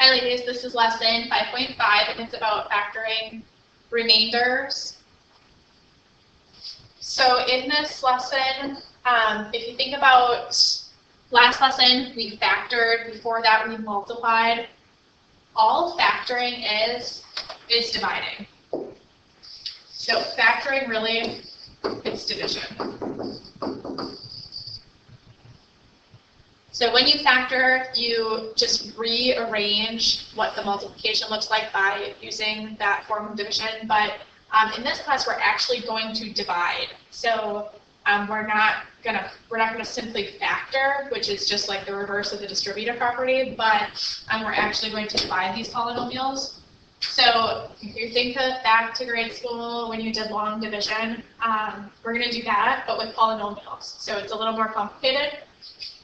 Hi ladies, this is lesson 5.5 and it's about factoring remainders. So in this lesson, if you think about last lesson, we factored, before that we multiplied. All factoring is dividing. So factoring really is division. So when you factor, you just rearrange what the multiplication looks like by using that form of division. But in this class, we're actually going to divide. So we're not gonna simply factor, which is just like the reverse of the distributive property, but we're actually going to divide these polynomials. So if you think back to grade school when you did long division, we're going to do that, but with polynomials. So it's a little more complicated.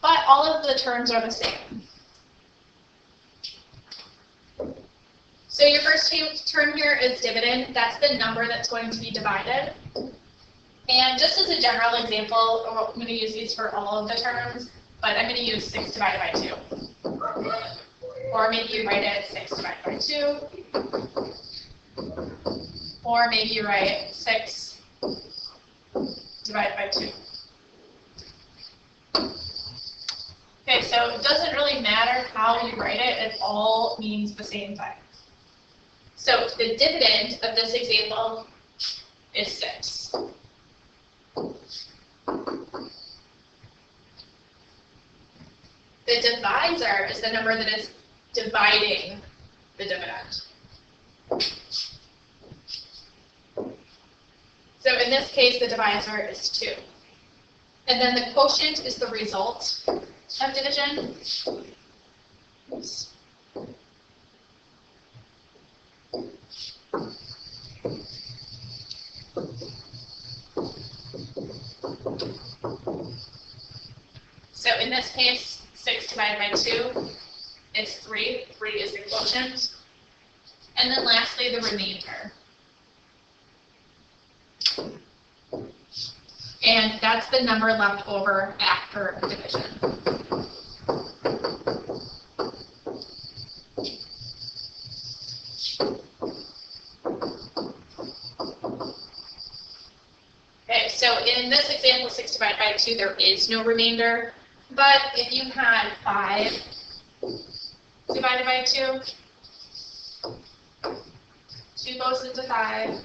But all of the terms are the same. So your first term here is dividend. That's the number that's going to be divided. And just as a general example, I'm going to use these for all of the terms, but I'm going to use 6 divided by 2. Or maybe you write it 6 divided by 2. Or maybe you write 6 divided by 2. Okay, so it doesn't really matter how you write it, it all means the same thing. So the dividend of this example is 6. The divisor is the number that is dividing the dividend. So in this case, the divisor is 2. And then the quotient is the result of division. Oops. So in this case, 6 divided by 2 is 3. 3 is the quotient. And then lastly, the remainder. And that's the number left over after division. Okay, so in this example, 6 divided by 2, there is no remainder. But if you had 5 divided by 2, 2 goes into 5.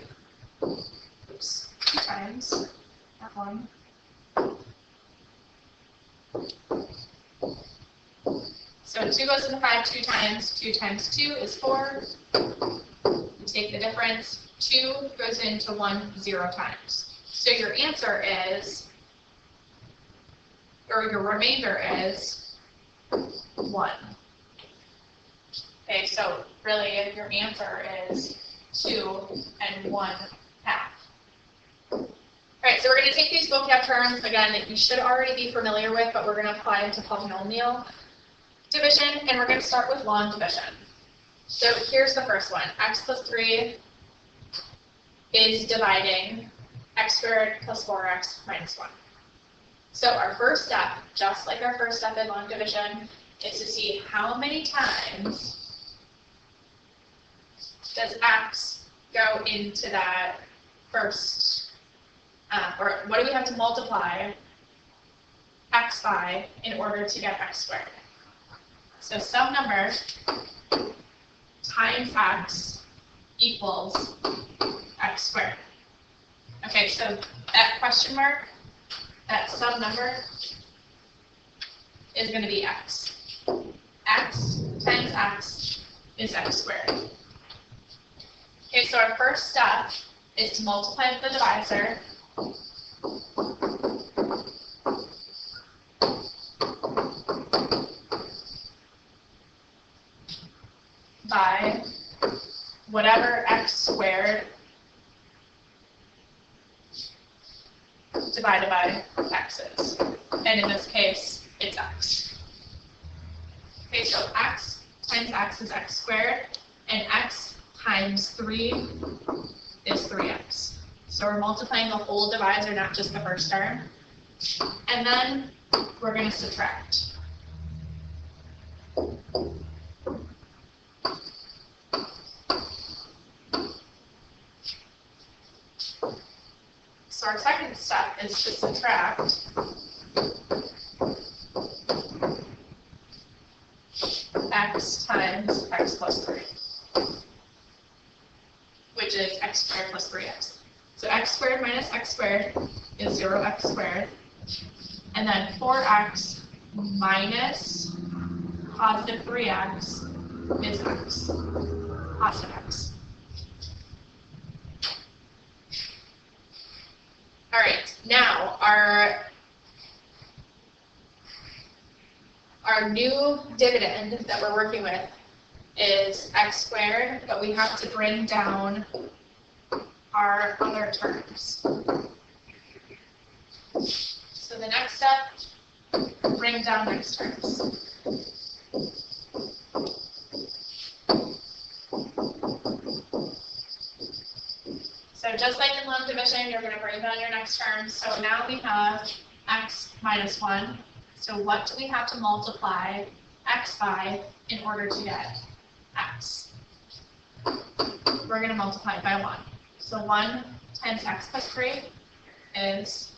Oops, 2 times. That one. So 2 goes into 5 2 times. 2 times 2 is 4. You take the difference. 2 goes into 1 0 times. So your answer is, or your remainder is 1. Okay, so really your answer is 2 and 1/2. Alright, so we're going to take these vocab terms, again, that you should already be familiar with, but we're going to apply them to polynomial division, and we're going to start with long division. So here's the first one. X plus 3 is dividing x squared plus 4x minus 1. So our first step, just like our first step in long division, is to see how many times does x go into that first, or what do we have to multiply x by in order to get x squared? So some number times x equals x squared. Okay, so that question mark, that sum number is going to be x. X times x is x squared. Okay, so our first step is to multiply the divisor by whatever x squared divided by x is. And in this case, it's x. Okay, so x times x is x squared, and x times 3 is 3x. So we're multiplying the whole divisor, not just the first term. And then we're going to subtract. is to subtract x times x plus 3, which is x squared plus 3x. So x squared minus x squared is 0x squared. And then 4x minus positive 3x is x, positive x. All right, now our new dividend that we're working with is x squared, but we have to bring down our other terms. So the next step, bring down next terms. So just like in log division, you're going to bring down your next terms. So now we have x minus 1. So what do we have to multiply x by in order to get x? We're going to multiply it by 1. So 1 times x plus 3 is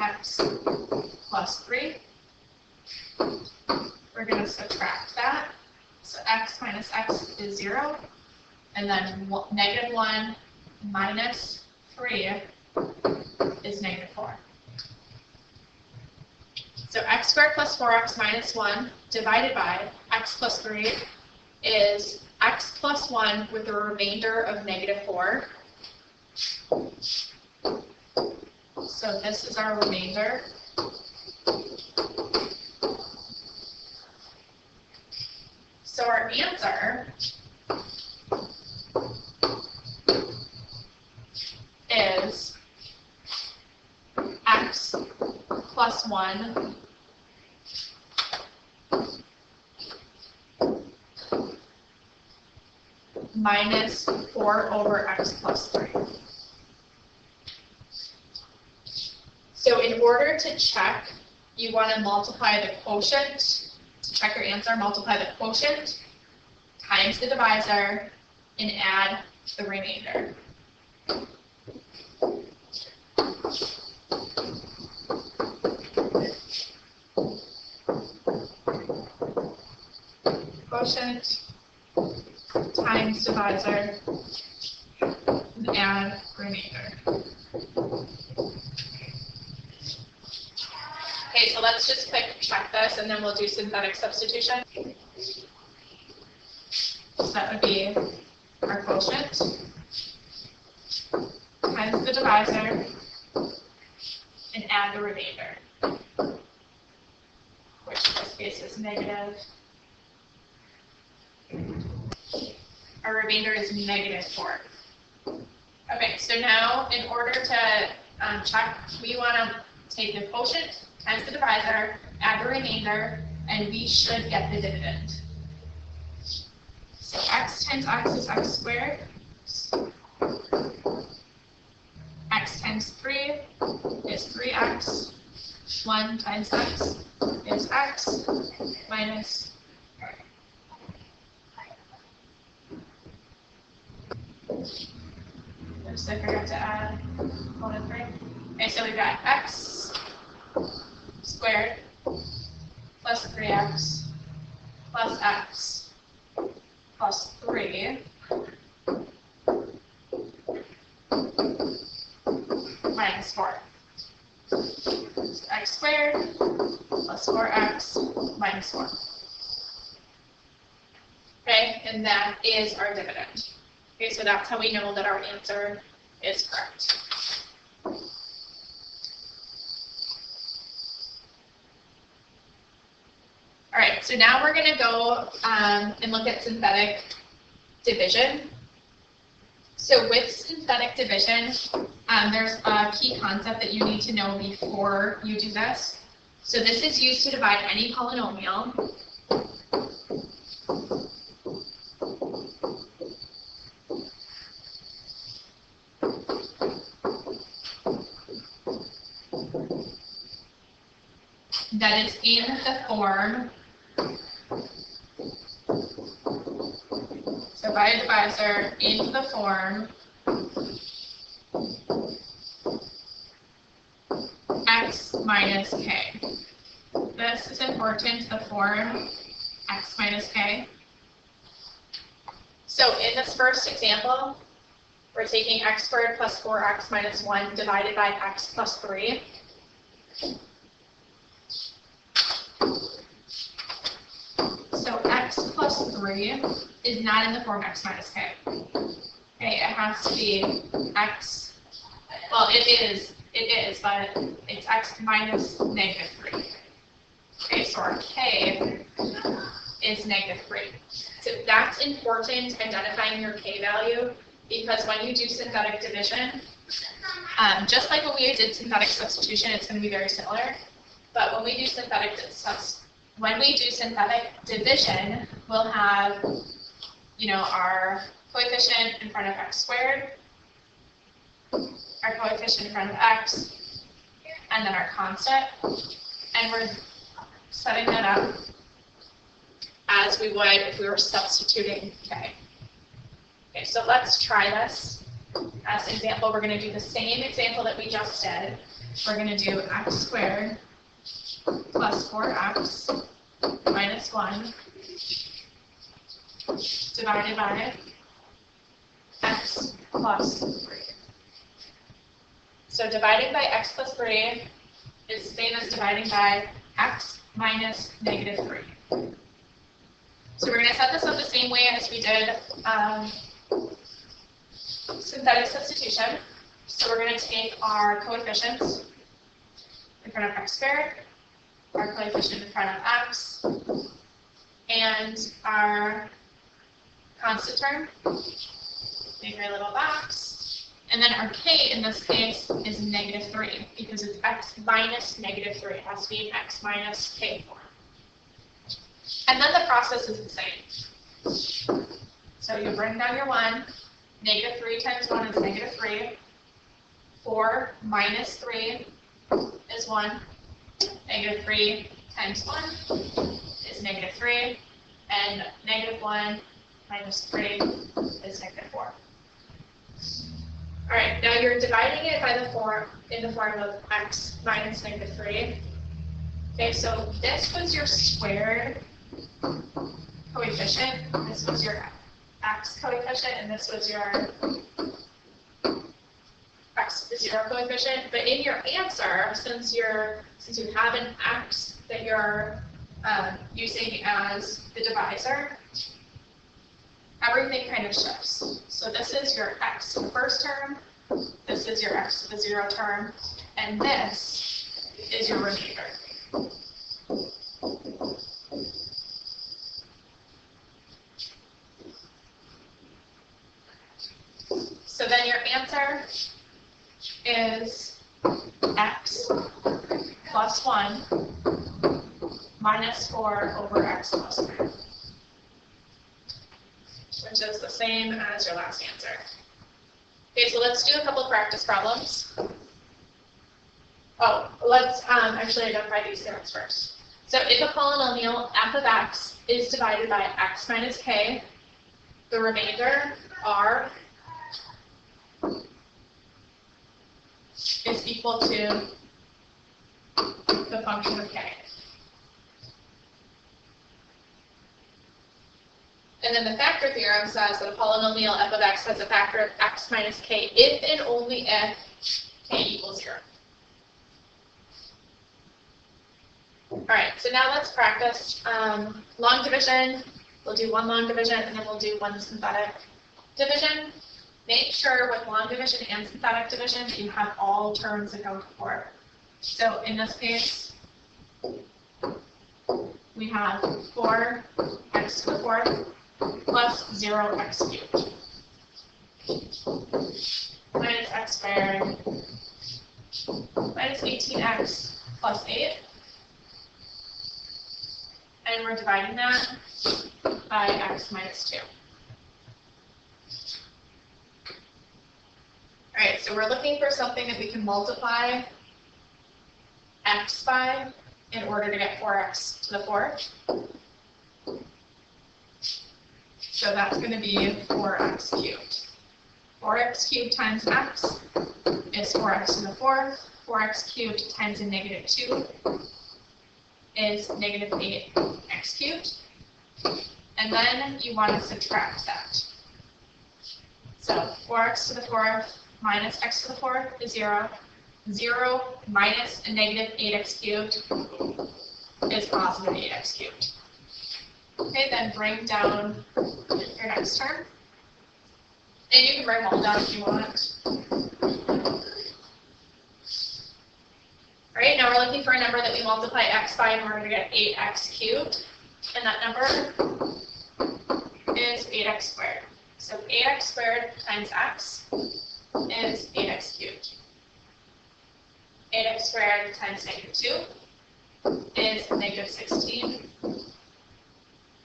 x plus 3. We're going to subtract that. So x minus x is 0. And then negative 1 minus 3 is negative 4. So x squared plus 4x minus 1 divided by x plus 3 is x plus 1 with a remainder of negative 4. So this is our remainder. So our answer is x plus 1 minus 4 over x plus 3. So in order to check, you want to multiply the quotient. To check your answer, multiply the quotient times the divisor and add the remainder. Quotient times divisor and add remainder. Okay, so let's just quick check this and then we'll do synthetic substitution. So that would be our quotient times the divisor and add the remainder, which in this case is negative. Our remainder is negative 4. Okay, so now in order to check, we want to take the quotient times the divisor, add the remainder, and we should get the dividend. So x times x is x squared. X times 3 is 3x. 1 times x is x minus oops, I forgot to add 1 and 3. Okay, so we've got x squared plus 3x plus x plus 3 minus 4. So x squared plus 4x minus 4. Okay, and that is our dividend. Okay, so that's how we know that our answer is correct. All right, so now we're going to go and look at synthetic division. So with synthetic division, there's a key concept that you need to know before you do this. So this is used to divide any polynomial. That is in the form, so by a divisor, in the form x minus k. This is important, the form x minus k. So in this first example, we're taking x squared plus 4x minus 1 divided by x plus 3. So x plus 3 is not in the form x minus k. Okay, it has to be x, well, it is, but it's x minus negative 3. Okay, so our k is negative 3. So that's important, identifying your k value, because when you do synthetic division, just like when we did synthetic substitution, it's going to be very similar. But when we do synthetic division, we'll have, our coefficient in front of x squared, our coefficient in front of x, and then our constant. And we're setting that up as we would if we were substituting k. Okay, so let's try this. As an example, we're going to do the same example that we just did. We're going to do x squared plus 4x minus 1 divided by x plus 3. So dividing by x plus 3 is the same as dividing by x minus negative 3. So we're going to set this up the same way as we did synthetic substitution. So we're going to take our coefficients in front of x squared, our coefficient in front of x, and our constant term, make our little box, and then our k in this case is negative 3 because it's x minus negative 3. It has to be an x minus k form. And then the process is the same. So you bring down your 1, negative 3 times 1 is negative 3, 4 minus 3 is 1, negative 3 times 1 is negative 3, and negative 1 minus 3 is negative 4. All right, now you're dividing it by the form in the form of x minus negative 3. Okay, so this was your squared coefficient, this was your x coefficient, and this was your x0 coefficient. But in your answer, since you have an x that you're using as the divisor, everything kind of shifts. So this is your x to the first term, this is your x to the 0 term, and this is your remainder. So then your answer is x plus 1 minus 4 over x plus 3, which is the same as your last answer. Okay, so let's do a couple practice problems. Oh, let's actually identify these theorems first. So if a polynomial f of x is divided by x minus k, the remainder, r, is equal to the function of k. And then the factor theorem says that a polynomial f of x has a factor of x minus k if and only if k equals 0. All right, so now let's practice long division. We'll do one long division, and then we'll do one synthetic division. Make sure with long division and synthetic division that you have all terms accounted for. So in this case, we have 4x to the 4th plus 0x cubed minus x squared minus 18x plus 8. And we're dividing that by x minus 2. All right, so we're looking for something that we can multiply x by in order to get 4x to the 4th. So that's going to be 4x cubed. 4x cubed times x is 4x to the 4th. 4x cubed times a negative 2 is negative 8x cubed. And then you want to subtract that. So 4x to the 4th minus x to the 4th is 0. 0 minus a negative 8x cubed is positive 8x cubed. Okay, then bring down your next term. And you can bring them all down if you want. All right, now we're looking for a number that we multiply x by in order to get 8x cubed. And that number is 8x squared. So 8x squared times x is 8x cubed. 8x squared times negative 2 is negative 16x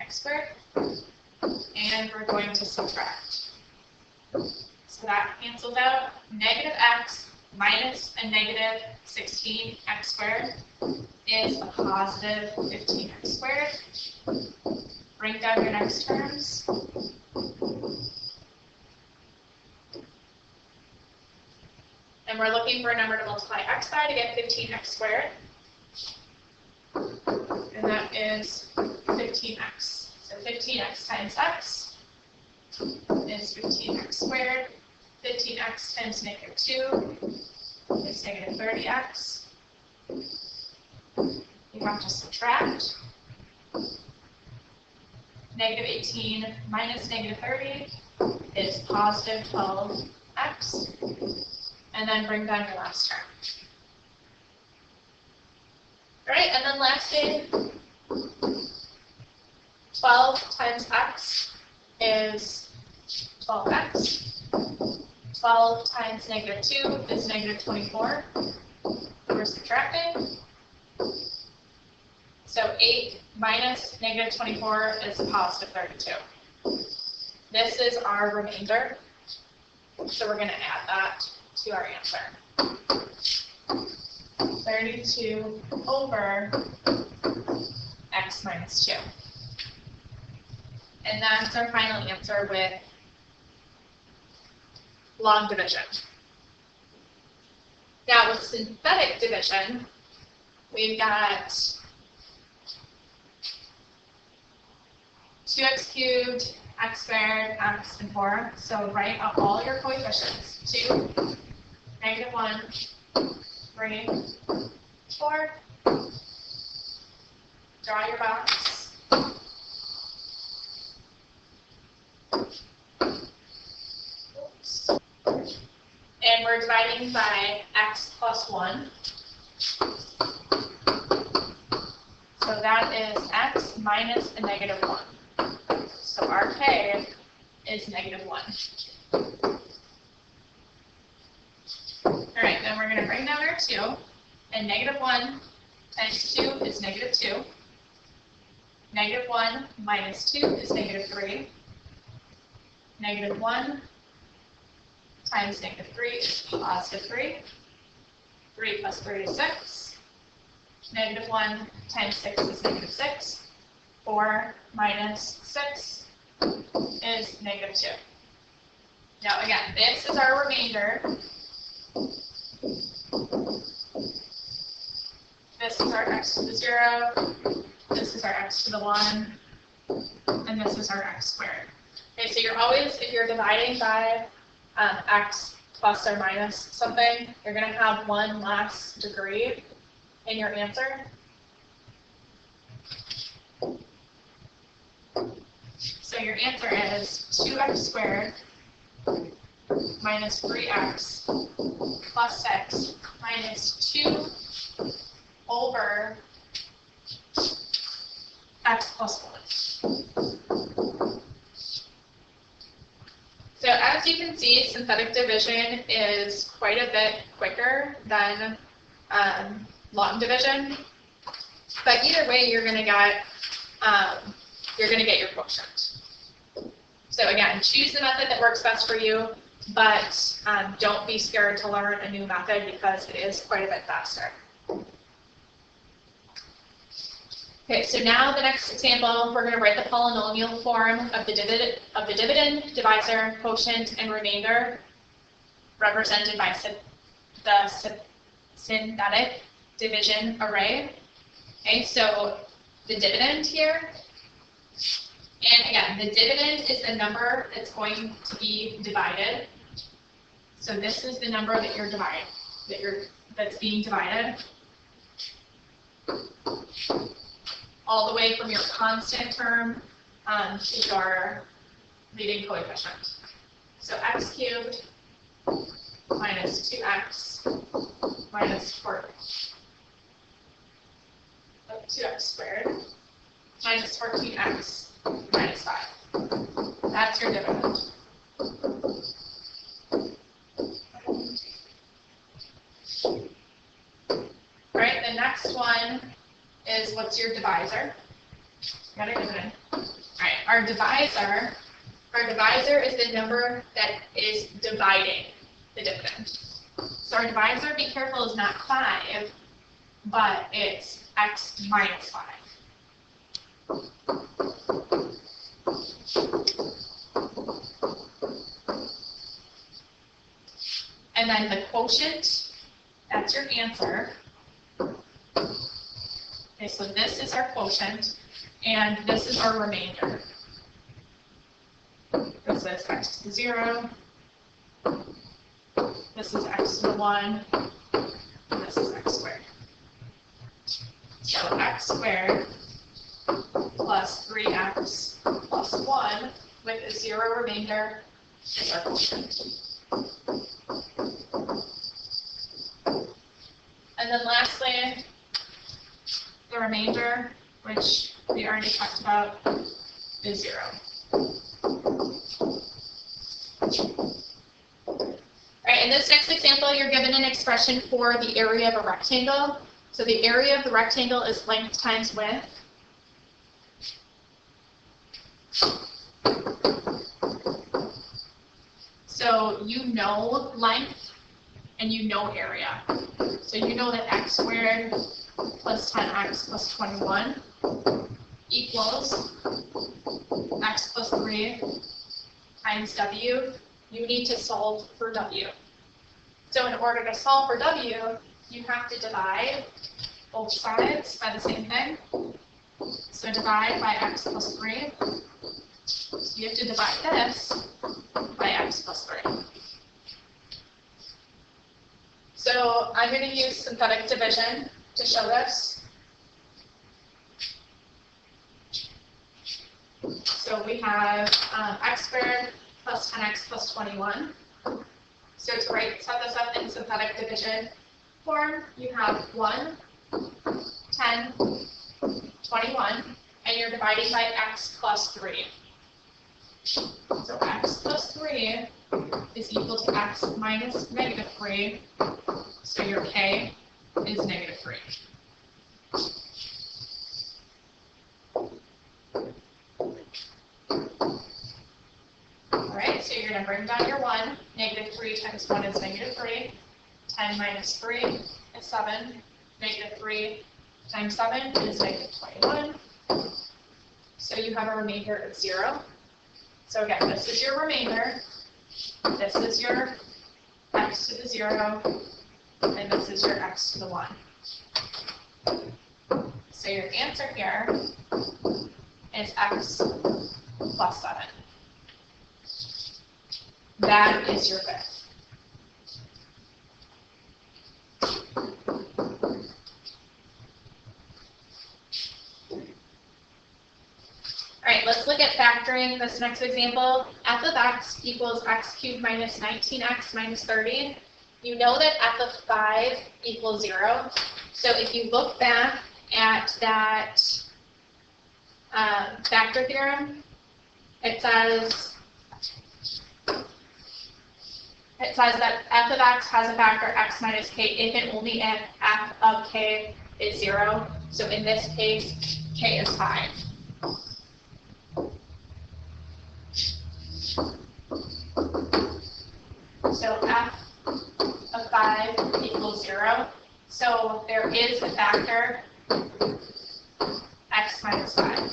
squared. And we're going to subtract. So that cancels out. Negative x minus a negative 16x squared is a positive 15x squared. Bring down your next terms. And we're looking for a number to multiply x by to get 15x squared. And that is 15x. So 15x times x is 15x squared. 15x times negative 2 is negative 30x. You have to subtract. Negative 18 minus negative 30 is positive 12x. And then bring down your last term. All right, and then lastly, 12 times x is 12x. 12 times negative 2 is negative 24. We're subtracting. So 8 minus negative 24 is positive 32. This is our remainder. So we're going to add that to our answer. 32 over x minus 2. And that's our final answer with long division. Now with synthetic division, we've got 2x cubed, x squared, x, and 4. So write out all your coefficients. 2, negative 1, 3, 4. Draw your box. Oops. And we're dividing by x plus 1. So that is x minus a negative 1. So our k is negative 1. Alright, then we're going to bring down our 2. And negative 1 times 2 is negative 2. Negative 1 minus 2 is negative 3. Negative 1 times negative 3 is positive 3. 3 plus 3 is 6. Negative 1 times 6 is negative 6. 4 minus 6 is negative 2. Now again, this is our remainder. This is our x to the 0. This is our x to the 1. And this is our x squared. Okay, so you're always, if you're dividing by x plus or minus something, you're going to have one less degree in your answer. So your answer is 2x squared minus 3x plus 6 minus 2 over x plus 1. So as you can see, synthetic division is quite a bit quicker than long division. But either way, you're going to get your quotient. So again, choose the method that works best for you, but don't be scared to learn a new method because it is quite a bit faster. Okay, so now the next example, we're going to write the polynomial form of the dividend, divisor, quotient, and remainder represented by synthetic division array. Okay, so the dividend here, and again, the dividend is the number that's going to be divided. So this is the number that you're dividing, that's being divided, all the way from your constant term to your leading coefficient. So x cubed minus 2x minus 2x squared minus 14x minus 5. That's your dividend. All right, the next one is what's your divisor? Got a dividend. All right, our divisor is the number that is dividing the dividend. So our divisor, be careful, is not 5, but it's x minus 5. And then the quotient, that's your answer. Okay, so this is our quotient, and this is our remainder. This is x to the 0. This is x to the 1. And this is x squared. So x squared plus 3x plus 1 with a 0 remainder is our quotient. And then lastly, the remainder, which we already talked about, is 0. Alright, in this next example, you're given an expression for the area of a rectangle. So the area of the rectangle is length times width. So you know length and you know area. So you know that x squared plus 10x plus 21 equals x plus 3 times w. You need to solve for w. So in order to solve for w, you have to divide both sides by the same thing. So divide by x plus 3. So you have to divide this by x plus 3. So I'm going to use synthetic division to show this. So we have x squared plus 10x plus 21. So to set this up in synthetic division form, you have 1, 10, 21, and you're dividing by x plus 3. So x plus 3 is equal to x minus negative 3, so your k is negative 3. Alright, so you're going to bring down your 1. Negative 3 times 1 is negative 3. 10 minus 3 is 7. Negative 3 times 7 is negative 21. So you have a remainder of 0. So again, this is your remainder. This is your x to the 0. And this is your x to the 1. So your answer here is x plus 7. That is your fifth. All right, let's look at factoring this next example. f of x equals x cubed minus 19x minus 30. You know that f of 5 equals 0. So if you look back at that factor theorem, it says that f of x has a factor x minus k if and only if f of k is 0. So in this case, k is 5. So f of 5 equals 0. So there is a factor x minus 5.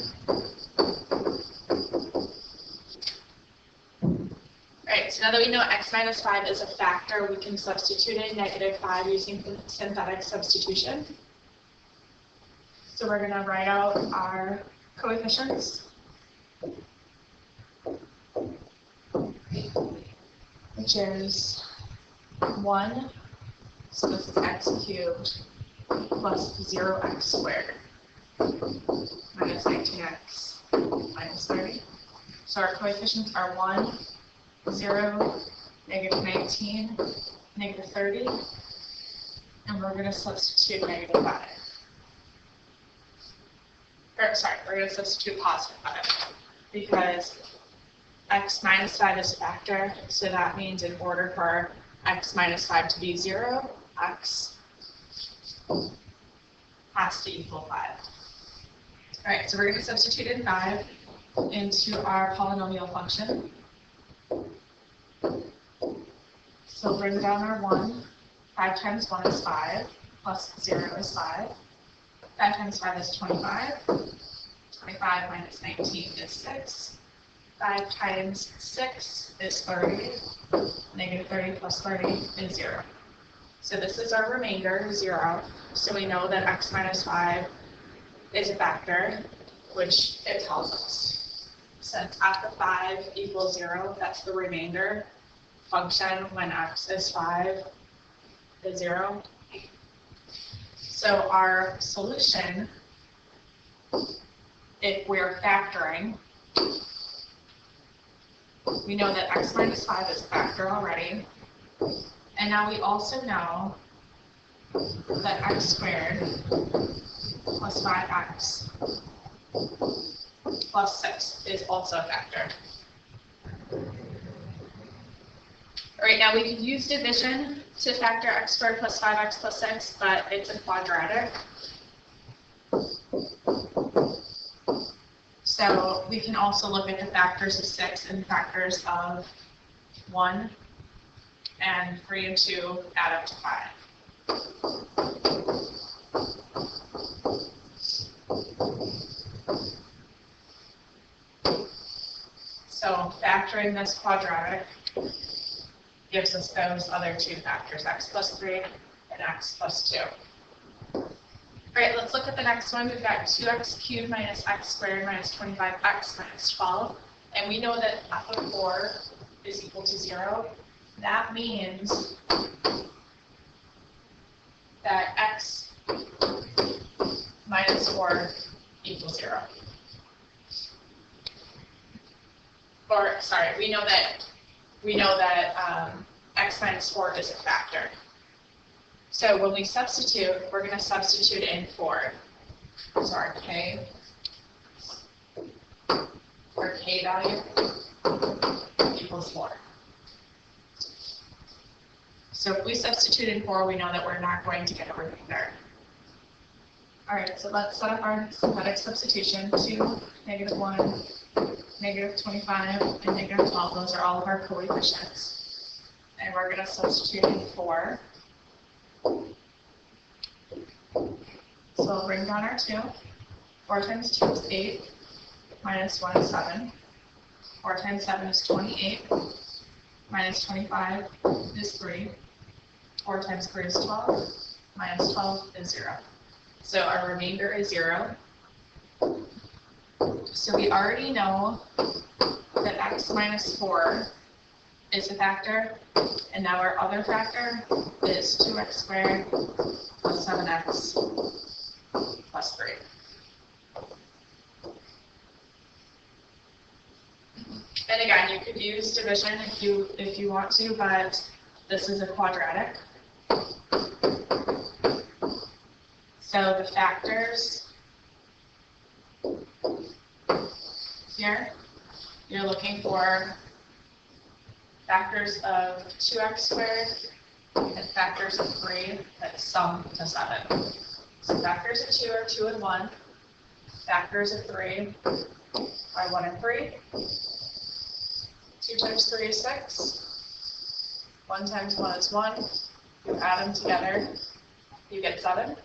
Right, right, so now that we know x minus 5 is a factor, we can substitute in -5 using synthetic substitution. So we're going to write out our coefficients, which is 1, so this is x cubed, plus 0x squared, minus 19x, minus 30. So our coefficients are 1, 0, -19, -30, and we're going to substitute -5. Or sorry, we're going to substitute +5 because x minus 5 is a factor, so that means in order for x minus 5 to be 0, x has to equal 5. All right, so we're going to substitute in 5 into our polynomial function. So bring down our 1. 5 times 1 is 5, plus 0 is 5. 5 times 5 is 25. 25 minus 19 is 6. 5 times 6 is 30. -30 plus 30 is 0. So this is our remainder, 0. So we know that x minus 5 is a factor, which it tells us. Since f of 5 equals 0, that's the remainder function when x is 5 is 0. So our solution, if we're factoring, we know that x minus 5 is a factor already. And now we also know that x squared plus 5x plus 6 is also a factor. All right, now we could use division to factor x squared plus 5x plus 6, but it's a quadratic. So we can also look at the factors of 6 and factors of 1, and 3 and 2 add up to 5. So factoring this quadratic gives us those other two factors, x plus 3 and x plus 2. All right, let's look at the next one. We've got 2x cubed minus x squared minus 25x minus 12. And we know that f of 4 is equal to 0. That means that x minus 4 equals 0. Or, sorry, we know that x minus 4 is a factor. So when we substitute, we're going to substitute in 4. So our k value equals 4. So if we substitute in 4, we know that we're not going to get a remainder. All right, so let's set up our synthetic substitution. 2, -1, -25, and -12. Those are all of our coefficients. And we're going to substitute in 4. So we'll bring down our 2. 4 times 2 is 8, minus 1 is 7. 4 times 7 is 28, minus 25 is 3. 4 times 3 is 12, minus 12 is 0. So our remainder is 0. So we already know that x minus 4 is a factor, and now our other factor is 2x squared plus 7x plus 3. And again, you could use division if you want to, but this is a quadratic. So the factors here, you're looking for factors of 2x squared and factors of 3 that sum to 7. So factors of 2 are 2 and 1. Factors of 3 are 1 and 3. 2 times 3 is 6. 1 times 1 is 1. You add them together, you get 7.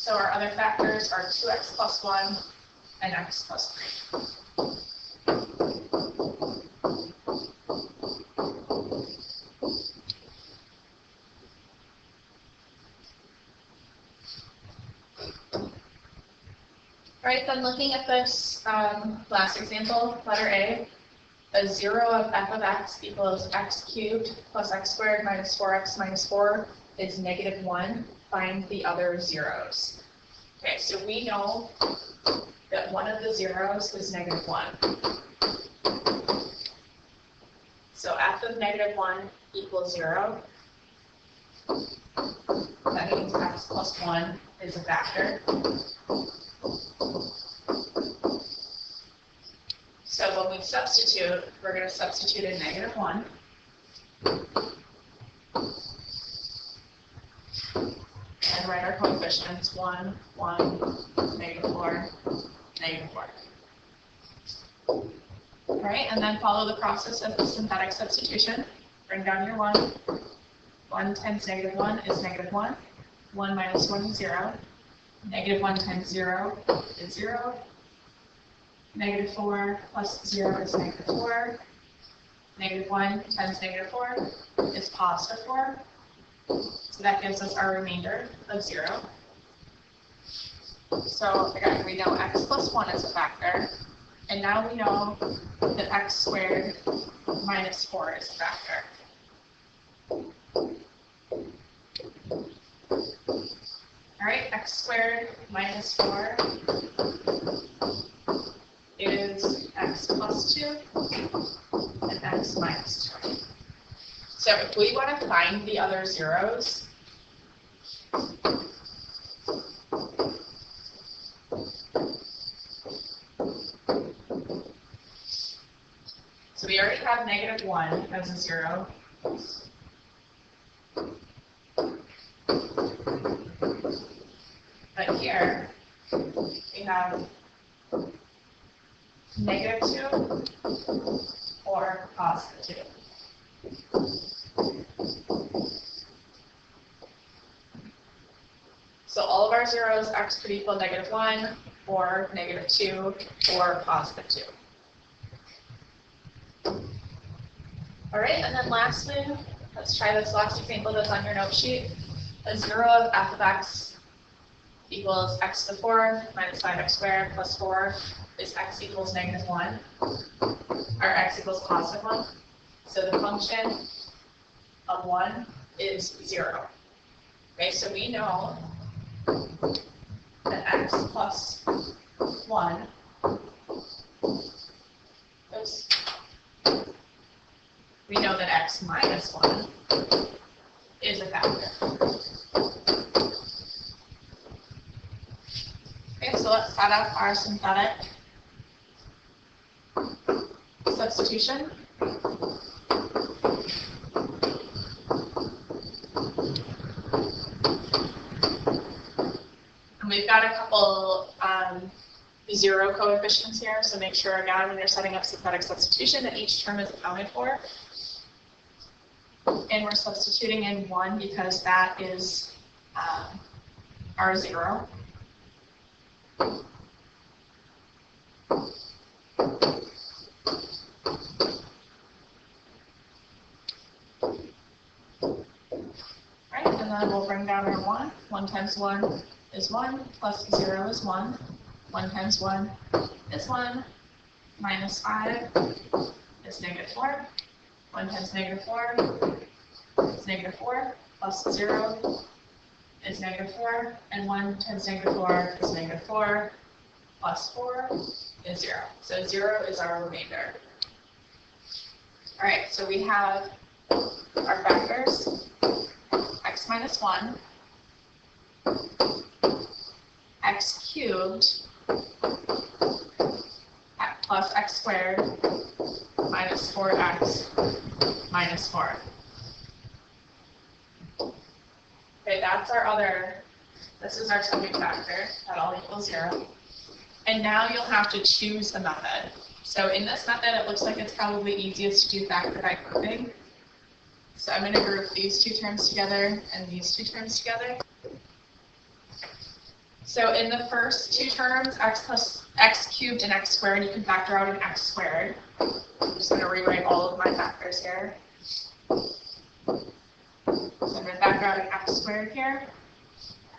So our other factors are 2x plus 1 and x plus 3. All right, then looking at this last example, letter A, a 0 of f of x equals x cubed plus x squared minus 4x minus 4 is negative 1. Find the other zeros. Okay, so we know that one of the zeros is negative 1. So f of negative 1 equals 0. That means x plus 1 is a factor. So when we substitute, we're going to substitute in negative 1. And write our coefficients 1, 1, negative 4, negative 4. All right, and then follow the process of the synthetic substitution. Bring down your 1. 1 times negative 1 is negative 1. 1 minus 1 is 0. Negative 1 times 0 is 0. Negative 4 plus 0 is negative 4. Negative 1 times negative 4 is positive 4. So that gives us our remainder of 0. So again, we know x plus 1 is a factor. And now we know that x squared minus 4 is a factor. All right, x squared minus 4 is x plus 2 and x minus 2. So if we want to find the other zeros, so we already have negative 1 as a 0. But here we have negative 2 or positive 2. So all of our zeros, x could equal negative 1 or negative 2 or positive 2. All right, and then lastly, let's try this last example that's on your note sheet. A 0 of f of x equals x to the 4th minus 5x squared plus 4 is x equals negative 1, or x equals positive 1. So the function of 1 is 0. Okay, so we know that x plus 1 oops, we know that x minus 1 is a factor. Okay, so let's set up our synthetic substitution. And we've got a couple 0 coefficients here, so make sure again when you're setting up synthetic substitution that each term is accounted for. And we're substituting in 1 because that is our 0. Right, and then we'll bring down our 1. 1 times 1 is 1, plus 0 is 1. 1 times 1 is 1, minus 5 is negative 4. 1 times negative 4 is negative 4, plus 0 is negative 4, and 1 times negative 4 is negative 4, plus 4 is 0. So 0 is our remainder. All right, so we have our factors, x minus 1, x cubed, plus x squared, minus 4x, minus 4. Okay, that's our other, this is our second factor, that all equals 0. And now you'll have to choose a method. So in this method, it looks like it's probably easiest to do factor by grouping. So I'm going to group these two terms together and these two terms together. So in the first two terms, x cubed and x squared, you can factor out an x squared. I'm just going to rewrite all of my factors here. So I'm going to factor out an x squared here.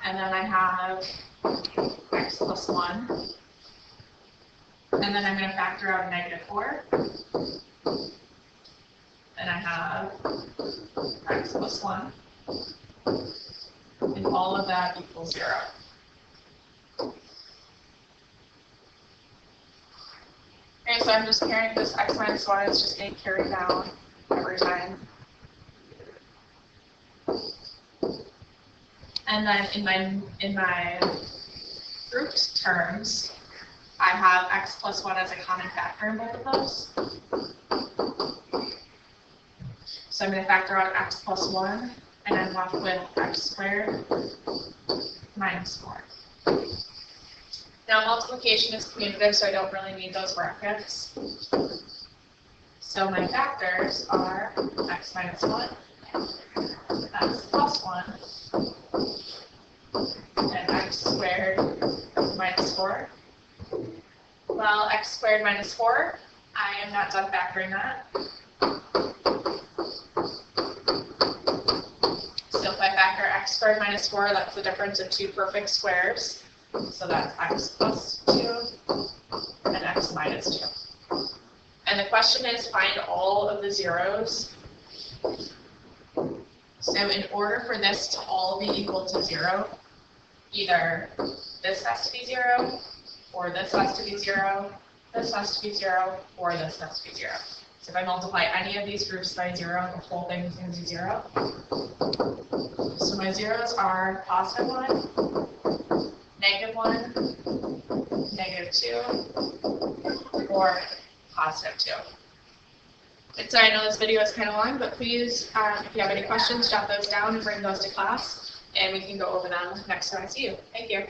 And then I have x plus 1. And then I'm going to factor out a -4. And I have x plus 1. And all of that equals 0. Okay, so I'm just carrying this x minus 1 is just being carried down every time. And then in my grouped terms, I have x plus 1 as a common factor in both of those. So I'm going to factor out x plus 1, and I'm left with x squared minus 4. Now multiplication is commutative, so I don't really need those brackets. So my factors are x minus 1, x plus 1, and x squared minus 4. Well, x squared minus 4, I am not done factoring that. So if I factor x squared minus 4, that's the difference of two perfect squares. So that's x plus 2 and x minus 2. And the question is, find all of the zeros. So in order for this to all be equal to 0, either this has to be 0, or this has to be 0, this has to be 0, or this has to be 0. So if I multiply any of these groups by 0, the whole thing is going to be 0. So my zeros are positive 1, negative 1, negative 2, or positive 2. And so I know this video is kind of long, but please, if you have any questions, jot those down and bring those to class, and we can go over them next time I see you. Thank you.